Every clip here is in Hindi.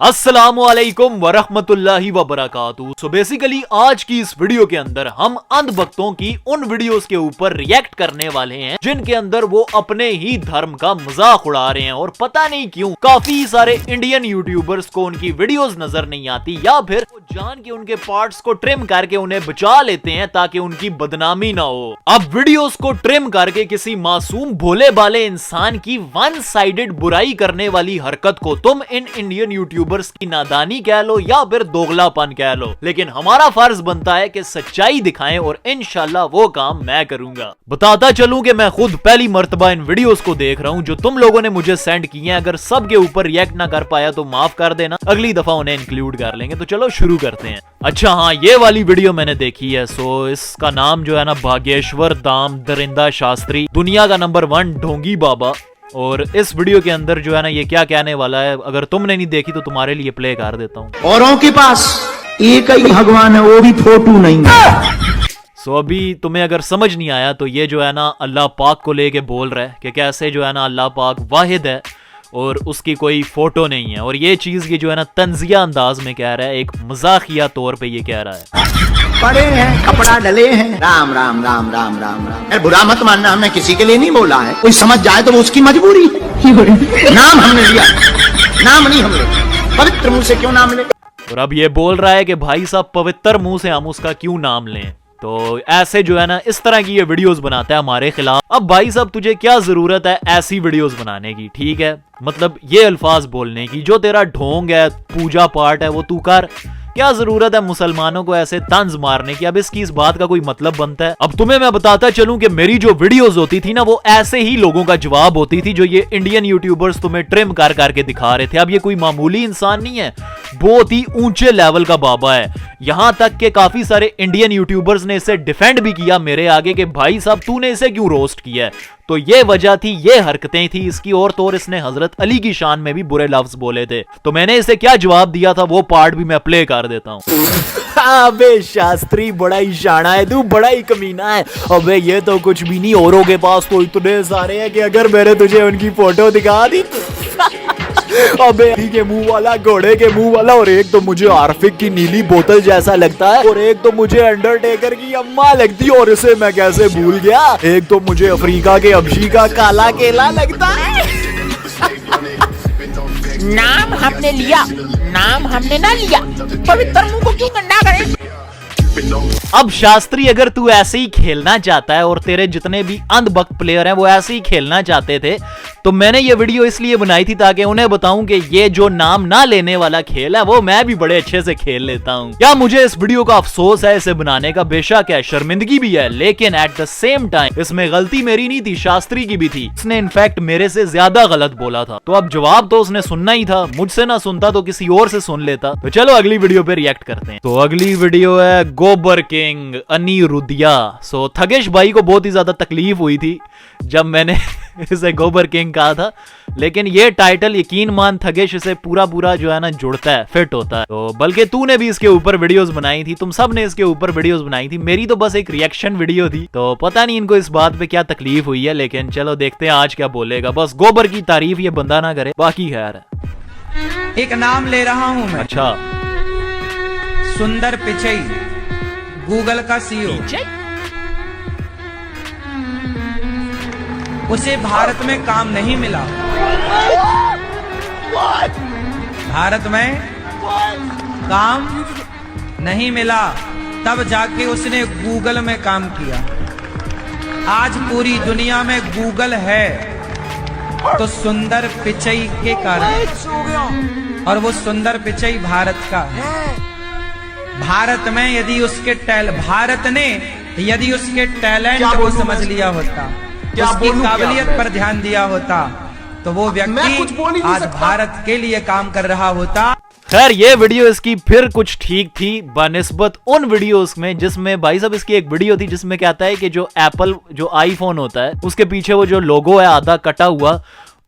अस्सलामुअलैकुम वरहमतुल्लाहि वबरकातुहू। सो बेसिकली आज की इस वीडियो के अंदर हम अंधभक्तों की उन वीडियोस के ऊपर रिएक्ट करने वाले हैं जिनके अंदर वो अपने ही धर्म का मजाक उड़ा रहे हैं और पता नहीं क्यों काफी सारे इंडियन यूट्यूबर्स को उनकी वीडियोस नजर नहीं आती या फिर वो जान के उनके पार्ट्स को ट्रिम करके उन्हें बचा लेते हैं ताकि उनकी बदनामी ना हो। अब वीडियोस को ट्रिम करके किसी मासूम भोले भाले इंसान की वन साइडेड बुराई करने वाली हरकत को तुम इन इंडियन यूट्यूबर्स की नादानी कह लो या फिर दोगलापन कह लो, लेकिन हमारा फर्ज बनता है कि सच्चाई दिखाएं और इंशाल्लाह वो काम मैं करूंगा। बताता चलूं कि मैं खुद पहली मर्तबा इन वीडियोस को देख रहा हूं जो तुम लोगों ने मुझे सेंड किए हैं। अगर सब के ऊपर रिएक्ट ना कर पाया तो माफ कर देना, अगली दफा उन्हें इंक्लूड कर लेंगे। तो चलो शुरू करते हैं। अच्छा हाँ, ये वाली वीडियो मैंने देखी है। सो इसका नाम जो है ना भाग्येश्वर दाम दरिंदा शास्त्री, दुनिया का नंबर 1 ढोंगी बाबा। और इस वीडियो के अंदर जो है ना ये क्या कहने वाला है, अगर तुमने नहीं देखी तो तुम्हारे लिए प्ले कर देता हूँ। औरों के पास एक ही भगवान है, वो भी फोटो नहीं है। सो अभी तुम्हें अगर समझ नहीं आया तो ये जो है ना अल्लाह पाक को लेके बोल रहा है कि कैसे जो है ना अल्लाह पाक वाहिद है और उसकी कोई फोटो नहीं है। और ये चीज ये जो है ना तंजिया अंदाज में कह रहा है, एक मजाकिया तौर पे ये कह रहा है। पड़े हैं कपड़ा डले हैं, राम राम राम राम राम राम। अरे बुरा मत मानना, हमने किसी के लिए नहीं बोला है। कोई समझ जाए तो वो उसकी मजबूरी। नाम हमने लिया, नाम नहीं हमने, पवित्र मुंह से क्यों नाम ले। और अब ये बोल रहा है कि भाई साहब पवित्र मुंह से हम उसका क्यों नाम लें। तो ऐसे जो है ना इस तरह की ये वीडियोस बनाता है हमारे खिलाफ। अब भाई साहब तुझे क्या जरूरत है ऐसी वीडियोस बनाने की, ठीक है, मतलब ये अल्फाज बोलने की। जो तेरा ढोंग है, पूजा पाठ है, वो तू कर। क्या जरूरत है मुसलमानों को ऐसे तंज मारने की। अब इसकी इस बात का कोई मतलब बनता है। अब तुम्हें मैं बताता चलूं कि मेरी जो वीडियोस होती थी ना वो ऐसे ही लोगों का जवाब होती थी जो ये इंडियन यूट्यूबर्स तुम्हें ट्रिम कर करके दिखा रहे थे। अब ये कोई मामूली इंसान नहीं है, बहुत ही ऊंचे लेवल का बाबा है। यहां तक कि काफी सारे इंडियन यूट्यूबर्स ने इसे डिफेंड भी किया मेरे आगे कि भाई साहब तूने इसे क्यों रोस्ट किया है। तो ये वजह थी, ये हरकतें थी इसकी। और तो और इसने हजरत अली की शान में भी बुरे लफ्ज बोले थे। तो मैंने इसे क्या जवाब दिया था वो पार्ट भी मैं प्ले कर देता हूँ। अबे शास्त्री बड़ा ही शाना है तू, बड़ा ही कमीना है। अबे ये तो कुछ भी नहीं, औरों के पास तो इतने सारे हैं कि अगर मैंने तुझे उनकी फोटो दिखा दी अबे के मुंह वाला, घोड़े के मुंह वाला, और एक तो मुझे आर्फिक की नीली बोतल जैसा लगता है, और एक तो मुझे अंडरटेकर की अम्मा लगती है, और इसे मैं कैसे भूल गया। एक तो मुझे अफ्रीका के हबशी का काला केला लगता है। नाम हमने लिया, नाम हमने ना लिया, पवित्र मुंह को क्यों गंदा करें। अब शास्त्री अगर तू ऐसे ही खेलना चाहता है और तेरे जितने भी अंधभक्त प्लेयर हैं वो ऐसे ही खेलना चाहते थे तो मैंने ये वीडियो इसलिए बनाई थी ताकि उन्हें बताऊं कि ये जो नाम ना लेने वाला खेल है वो मैं भी बड़े अच्छे से खेल लेता हूं। क्या मुझे इस वीडियो का अफसोस है इसे बनाने का, बेशक है, शर्मिंदगी भी है, लेकिन एट द सेम टाइम इसमें गलती मेरी नहीं थी, शास्त्री की भी थी। उसने इनफैक्ट मेरे से ज्यादा गलत बोला था। तो अब जवाब तो उसने सुनना ही था, मुझसे ना सुनता तो किसी और से सुन लेता। तो चलो अगली वीडियो पे रिएक्ट करते हैं। तो अगली वीडियो है गोबर किंग अनिरुद्धिया। सो थगेश भाई को बहुत ही ज्यादा तकलीफ हुई थी जब मैंने इसे गोबर किंग कहा था, लेकिन ये टाइटल यकीन मान थगेश इसे पूरा जो है ना जुड़ता है, फिट होता है। तो बल्कि तूने भी इसके ऊपर वीडियोस बनाई थी, तुम सब ने इसके ऊपर वीडियोस बनाई थी, मेरी तो बस एक रिएक्शन वीडियो थी। तो पता नहीं इनको इस बात पे क्या तकलीफ हुई है, लेकिन चलो देखते हैं आज क्या बोलेगा। बस गोबर की तारीफ ये बंदा ना करे, बाकी खैर है। एक नाम ले रहा हूं मैं। अच्छा, सुंदर पिचई, गूगल का सीईओ। उसे भारत में काम नहीं मिला। भारत में काम नहीं मिला, तब जाके उसने गूगल में काम किया। आज पूरी दुनिया में गूगल है तो सुंदर पिचई के कारण, और वो सुंदर पिचई भारत का है। भारत में यदि उसके भारत ने यदि उसके टैलेंट को समझ लिया होता, उसकी काबिलियत पर ध्यान दिया होता, तो वो व्यक्ति आज भारत के लिए काम कर रहा होता। खैर ये वीडियो इसकी फिर कुछ ठीक थी बनिस्बत उन वीडियोस में जिसमें भाई साहब इसकी एक वीडियो थी जिसमें कहता है कि जो एप्पल जो आईफोन होता है उसके पीछे वो जो लोगो है आधा कटा हुआ,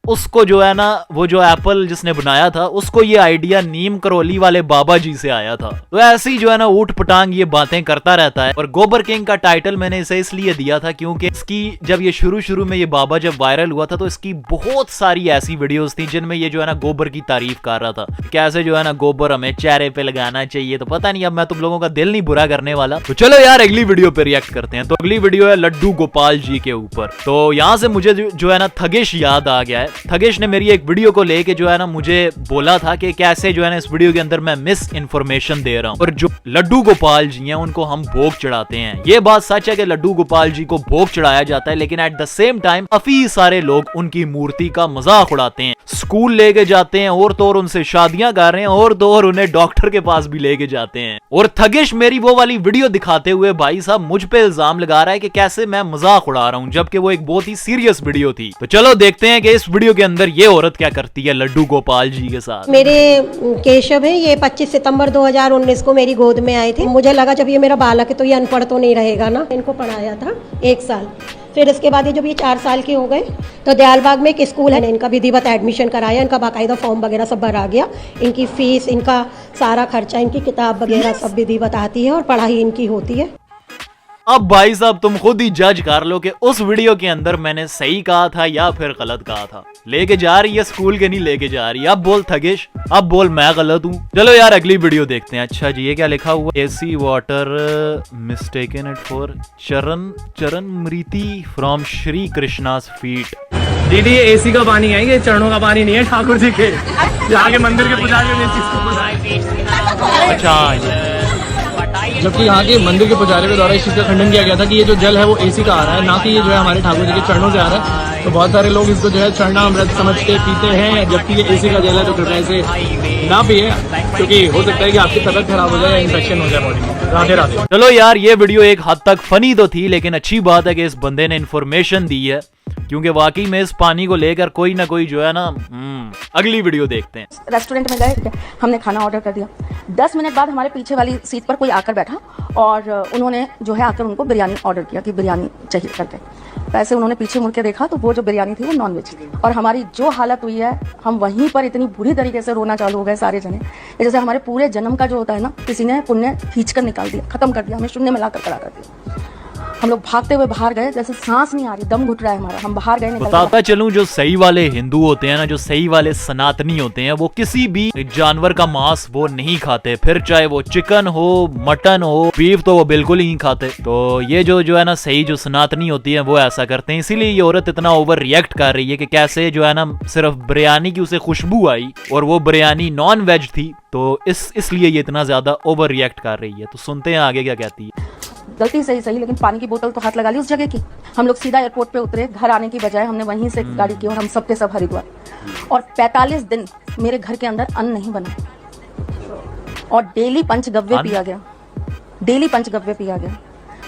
उसको जो है ना, वो जो एप्पल जिसने बनाया था उसको ये आइडिया नीम करौली वाले बाबा जी से आया था। तो ऐसे ही जो है ना ऊट पटांग ये बातें करता रहता है। और गोबर किंग का टाइटल मैंने इसे इसलिए दिया था क्योंकि इसकी जब ये शुरू में ये बाबा जब वायरल हुआ था तो इसकी बहुत सारी ऐसी वीडियोस थी जिनमें ये जो है ना गोबर की तारीफ कर रहा था, कैसे जो है ना गोबर हमें चेहरे पे लगाना चाहिए। तो पता नहीं, अब मैं तुम लोगों का दिल नहीं बुरा करने वाला। तो चलो यार अगली वीडियो पे रिएक्ट करते हैं। तो अगली वीडियो है लड्डू गोपाल जी के ऊपर। तो यहाँ से मुझे जो है ना थगेश याद आ गया है। थगेश ने मेरी एक वीडियो को लेके जो है ना मुझे बोला था कि कैसे जो है ना इस वीडियो के अंदर मैं मिस इन्फॉर्मेशन दे रहा हूँ, और जो लड्डू गोपाल जी हैं उनको हम भोग चढ़ाते हैं। ये बात सच है कि लड्डू गोपाल जी को भोग चढ़ाया जाता है, लेकिन एट द सेम टाइम काफी सारे लोग उनकी मूर्ति का मजाक उड़ाते हैं, स्कूल लेके जाते हैं और तो और उनसे शादियां कर रहे हैं, और तो और उन्हें डॉक्टर के पास भी लेके जाते हैं। और थगेश मेरी वो वाली वीडियो दिखाते हुए भाई साहब मुझ पे इल्जाम लगा रहा है कि कैसे मैं मजाक उड़ा रहा हूँ, जबकि वो एक बहुत ही सीरियस वीडियो थी। तो चलो देखते हैं कि इस वीडियो के अंदर ये औरत क्या करती है लड्डू गोपाल जी के साथ। मेरे केशव है, ये 25 सितंबर 2019 को मेरी गोद में आए थे। मुझे लगा जब ये मेरा बालक है तो ये अनपढ़ तो नहीं रहेगा ना। इनको पढ़ाया था 1 साल, फिर इसके बाद ये जब ये 4 साल के हो गए तो दयालबाग में एक स्कूल है, इनका विधिवत एडमिशन कराया, इनका बाकायदा फॉर्म वगैरह सब भरा गया, इनकी फीस, इनका सारा खर्चा, इनकी किताब वगैरह सब विधिवत आती है और पढ़ाई इनकी होती है। अब भाई साहब तुम खुद ही जज कर लो कि उस वीडियो के अंदर मैंने सही कहा था या फिर गलत कहा था। लेके जा रही है स्कूल के नहीं लेके जा रही। अब बोल थगेश, अब बोल मैं गलत हूँ। चलो यार अगली वीडियो देखते हैं। अच्छा जी, ये क्या लिखा हुआ? AC water mistaken it for चरण मृति फ्रॉम श्री कृष्णास फीट। दीदी ये एसी का पानी है, ये चरणों का पानी नहीं है ठाकुर जी के, यहाँ के मंदिर के पुजारी ने चीज को। अच्छा, जबकि यहाँ के मंदिर के पुजारी के द्वारा इस चीज का खंडन किया गया था कि ये जो जल है वो एसी का आ रहा है, ना कि ये जो है हमारे ठाकुर जी के चरणों से आ रहा है। तो बहुत सारे लोग इसको जो है चरणामृत समझ के पीते हैं, जबकि ये एसी का जल है। तो कृपया इसे ना पिए, क्योंकि हो सकता है कि आपकी तबीयत खराब हो जाए या इन्फेक्शन हो जाए बॉडी में। राधे राधे। चलो यार ये वीडियो एक हद तक फनी तो थी, लेकिन अच्छी बात है कि इस बंदे ने इन्फॉर्मेशन दी है, क्योंकि वाकई में इस पानी को लेकर कोई ना कोई जो है ना। अगली वीडियो देखते हैं। रेस्टोरेंट में गए, हमने खाना ऑर्डर कर दिया। 10 मिनट बाद हमारे पीछे वाली सीट पर कोई आकर बैठा और उन्होंने जो है आकर उनको बिरयानी ऑर्डर किया कि बिरयानी चाहिए करके। वैसे उन्होंने पीछे मुड़ के देखा तो वो जो बिरयानी थी वो नॉनवेज थी, और हमारी जो हालत हुई है, हम वहीं पर इतनी बुरी तरीके से रोना चालू हो गए सारे जने। जैसे हमारे पूरे जन्म का जो होता है ना, किसी ने पुण्य खींच कर निकाल दिया, खत्म कर दिया, हमें शून्य में लाकर खड़ा कर दिया। हम लोग भागते हुए बाहर गए, जैसे सांस नहीं आ रही, दम घुट रहा है हमारा। हम बाहर गए, बताता चलूं जो सही वाले हिंदू होते हैं ना, जो सही वाले सनातनी होते हैं, वो किसी भी जानवर का मांस वो नहीं खाते, फिर चाहे वो चिकन हो, मटन हो, बीफ, तो वो बिल्कुल ही नहीं खाते। तो ये जो है ना सही जो सनातनी होती है वो ऐसा करते हैं। इसीलिए ये औरत इतना ओवर रिएक्ट कर रही है कि कैसे जो है ना सिर्फ बिरयानी की उसे खुशबू आई और वो बिरयानी नॉन वेज थी, तो इसलिए ये इतना ज्यादा ओवर रिएक्ट कर रही है। तो सुनते हैं आगे क्या कहती है। गलती सही, लेकिन पानी की बोतल तो हाथ लगा ली उस जगह की। हम लोग सीधा एयरपोर्ट पे उतरे, घर आने की बजाय हमने वहीं से गाड़ी की और हम सब के सब हरिद्वार। और 45 दिन मेरे घर के अंदर अन्न नहीं बना, और डेली पंचगव्य पिया गया, डेली पंचगव्य पिया गया।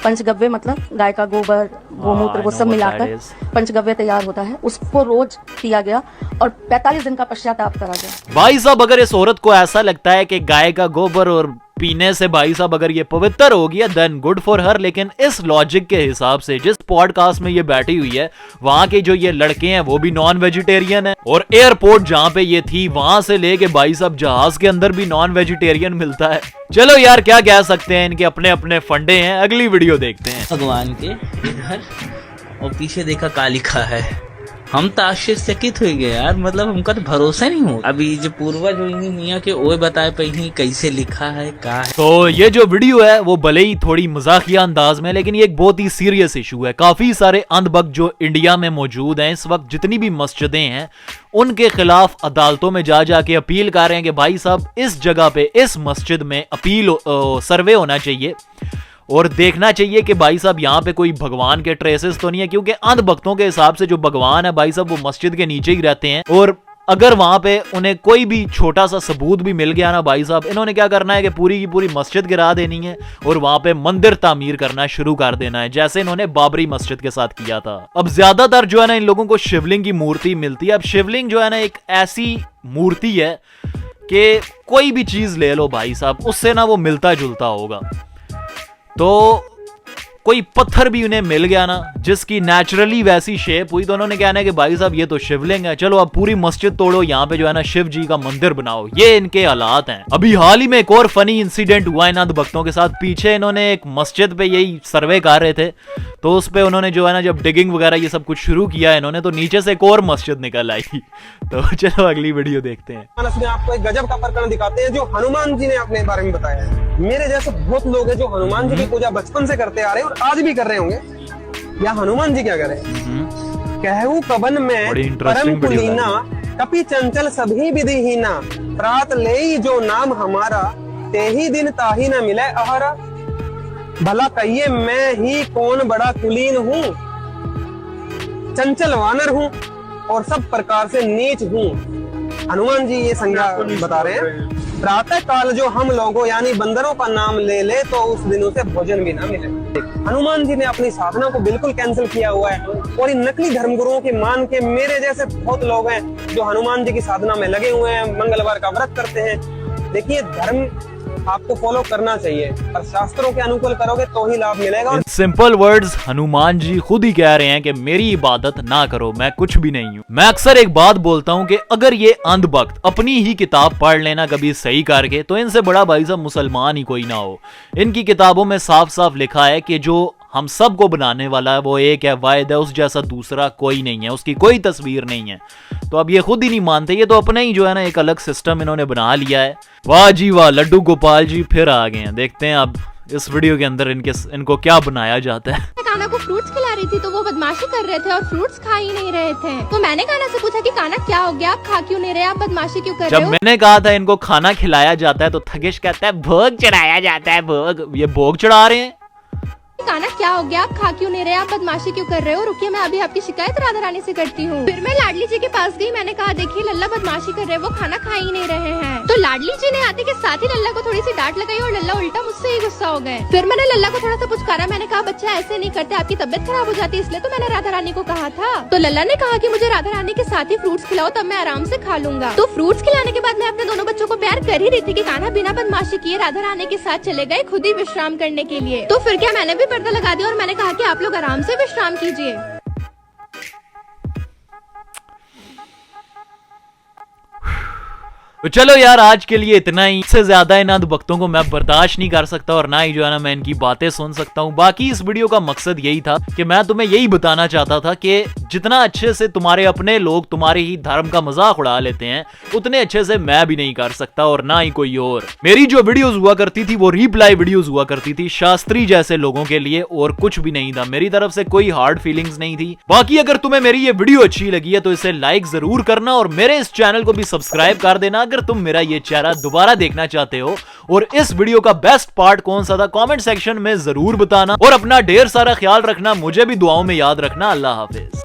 पंचगव्य मतलब गाय का गोबर, गोमूत्र, वो सब मिलाकर पंचगव्य तैयार होता है, उसको रोज पिया गया और 45 दिन का पश्चाताप करा गया। भाई साहब अगर इस औरत को ऐसा लगता है कि गाय का गोबर और पीने से भाई साहब अगर ये पवित्र हो गया, देन गुड फॉर हर। लेकिन इस लॉजिक के हिसाब से जिस पॉडकास्ट में ये बैठी हुई है, वहां के जो ये लड़के हैं वो भी नॉन वेजिटेरियन है, और एयरपोर्ट जहां पे ये थी वहां से लेके भाई साहब जहाज के अंदर भी नॉन वेजिटेरियन मिलता है। चलो यार क्या कह सकते हैं, इनके अपने अपने फंडे हैं। अगली वीडियो देखते हैं। भगवान के इधर और पीछे देखा का लिखा है। हम तो आश्चर्यचकित हो गए यार, मतलब हमका तो भरोसा नहीं हो। अभी जो पूर्वज मियाँ के ओए बताए पे ही कैसे लिखा है का है। तो ये जो वीडियो है वो भले ही थोड़ी मजाकिया अंदाज में, लेकिन ये एक बहुत ही सीरियस इशू है। काफी सारे अंधभक्त जो इंडिया में मौजूद हैं इस वक्त, जितनी भी मस्जिदें हैं, उनके खिलाफ अदालतों में जाके अपील कर रहे हैं कि भाई साहब इस जगह पे, इस मस्जिद में अपील सर्वे होना चाहिए और देखना चाहिए कि भाई साहब यहाँ पे कोई भगवान के ट्रेसेस तो नहीं है, क्योंकि अंधभक्तों के हिसाब से जो भगवान है भाई साहब वो मस्जिद के नीचे ही रहते हैं। और अगर वहां पे उन्हें कोई भी छोटा सा सबूत भी मिल गया ना भाई साहब, इन्होंने क्या करना है कि पूरी की पूरी मस्जिद गिरा देनी है और वहां पे मंदिर तामीर करना शुरू कर देना है, जैसे इन्होंने बाबरी मस्जिद के साथ किया था। अब ज्यादातर जो है ना इन लोगों को शिवलिंग की मूर्ति मिलती है। अब शिवलिंग जो है ना एक ऐसी मूर्ति है कि कोई भी चीज ले लो भाई साहब, उससे ना वो मिलता जुलता होगा। तो कोई पत्थर भी उन्हें मिल गया ना जिसकी नेचुरली वैसी शेप हुई तो उन्होंने कहना है कि भाई साहब ये तो शिवलिंग है, चलो अब पूरी मस्जिद तोड़ो, यहाँ पे जो है ना शिव जी का मंदिर बनाओ। ये इनके हालात हैं। अभी हाल ही में एक और फनी इंसिडेंट हुआ है अंध भक्तों के साथ। पीछे इन्होंने एक मस्जिद पे यही सर्वे कर रहे थे तो उस पे उन्होंने जो है ना जब डिगिंग वगैरह ये सब कुछ शुरू किया इन्होंने तो नीचे से एक और मस्जिद निकल आई। तो चलो अगली वीडियो देखते हैं। मानस में आपको एक गजब का प्रकरण दिखाते हैं जो हनुमान जी ने अपने बारे में बताया है। मेरे जैसे बहुत लोग हैं जो हनुमान जी की पूजा बचपन से करते आ रहे हैं और आज भी कर रहे होंगे। या हनुमान जी क्या करे, कहू कबन में परम कुलीना, कपि चंचल सभी विधिहीना, प्रात ले जो नाम हमारा, ते ही दिन ताही न मिले आहारा। भला कहिए मैं ही कौन बड़ा कुलीन हूँ, चंचल वानर हूँ और सब प्रकार से नीच हूँ। हनुमान जी ये संज्ञा बता रहे हैं। प्रातः काल जो हम लोगों यानी बंदरों का नाम ले ले तो उस दिन उसे भोजन भी ना मिले। हनुमान जी ने अपनी साधना को बिल्कुल कैंसिल किया हुआ है और इन नकली धर्मगुरुओं की मान के मेरे जैसे बहुत लोग हैं जो हनुमान जी की साधना में लगे हुए हैं, मंगलवार का व्रत करते हैं। देखिए धर्म आपको फॉलो करना चाहिए और शास्त्रों के अनुकूल करोगे तो ही लाभ मिलेगा। सिंपल वर्ड्स हनुमान जी खुद ही कह रहे हैं कि मेरी इबादत ना करो, मैं कुछ भी नहीं हूँ। मैं अक्सर एक बात बोलता हूँ कि अगर ये अंध भक्त अपनी ही किताब पढ़ लेना कभी सही करके तो इनसे बड़ा भाई साहब मुसलमान ही कोई ना हो। इनकी किताबों में साफ साफ लिखा है कि जो हम सबको बनाने वाला है वो एक है, वाहिद है, उस जैसा दूसरा कोई नहीं है, उसकी कोई तस्वीर नहीं है। तो अब ये खुद ही नहीं मानते, ये तो अपना ही जो है ना एक अलग सिस्टम इन्होंने बना लिया है। वाह जी वाह, लड्डू गोपाल जी फिर आ गए हैं। देखते हैं अब इस वीडियो के अंदर इनको क्या बनाया जाता है। काना को फ्रूट्स खिला रही थी तो वो बदमाशी कर रहे थे और फ्रूट्स खा ही नहीं रहे थे। तो मैंने काना से पूछा कि काना क्या हो गया, आप खा क्यों नहीं रहे, आप बदमाशी क्यों कर रहे हो। जब मैंने कहा था इनको खाना खिलाया जाता है तो थकेश कहता है भोग चढ़ाया जाता है। भोग, ये भोग चढ़ा रहे हैं। काना क्या हो गया, आप खा क्यों नहीं रहे, आप बदमाशी क्यों कर रहे हो, रुकिए मैं अभी आपकी शिकायत राधा रानी से करती हूँ। फिर मैं लाडली जी के पास गई, मैंने कहा देखिए लल्ला बदमाशी कर रहे हैं, वो खाना खा ही नहीं रहे हैं। तो लाडली जी ने आते के साथ ही लल्ला को थोड़ी सी डांट लगाई और लल्ला उल्टा मुझसे ही गुस्सा हो गए। फिर मैंने लल्ला को थोड़ा सा पुचकारा, मैंने कहा बच्चा ऐसे नहीं करते, आपकी तबियत खराब हो जाती है, इसलिए तो मैंने राधा रानी को कहा था। तो लल्ला ने कहा कि मुझे राधा रानी के साथ ही फ्रूट्स खिलाओ तब मैं आराम से खा लूंगा। तो फ्रूट्स खिलाने के बाद मैं अपने दोनों बच्चों को प्यार कर ही रही थी कि कान्हा बिना बदमाशी किए राधा रानी के साथ चले गए खुद ही विश्राम करने के लिए। तो फिर क्या मैंने भी पर्दा लगा दिया और मैंने कहा कि आप लोग आराम से विश्राम कीजिए। तो चलो यार आज के लिए इतना ही। इससे ज्यादा इन अंध भक्तों को मैं बर्दाश्त नहीं कर सकता और ना ही जो है ना मैं इनकी बातें सुन सकता हूँ। बाकी इस वीडियो का मकसद यही था कि मैं तुम्हें यही बताना चाहता था कि जितना अच्छे से तुम्हारे अपने लोग तुम्हारे ही धर्म का मजाक उड़ा लेते हैं उतने अच्छे से मैं भी नहीं कर सकता और ना ही कोई और। मेरी जो वीडियोस हुआ करती थी वो रिप्लाई वीडियोस हुआ करती थी शास्त्री जैसे लोगों के लिए और कुछ भी नहीं था। मेरी तरफ से कोई हार्ड फीलिंग्स नहीं थी। बाकी अगर तुम्हें मेरी ये वीडियो अच्छी लगी है तो इसे लाइक जरूर करना और मेरे इस चैनल को भी सब्सक्राइब कर देना अगर तुम मेरा ये चेहरा दोबारा देखना चाहते हो। और इस वीडियो का बेस्ट पार्ट कौन सा था कमेंट सेक्शन में जरूर बताना और अपना ढेर सारा ख्याल रखना, मुझे भी दुआओं में याद रखना। अल्लाह हाफिज।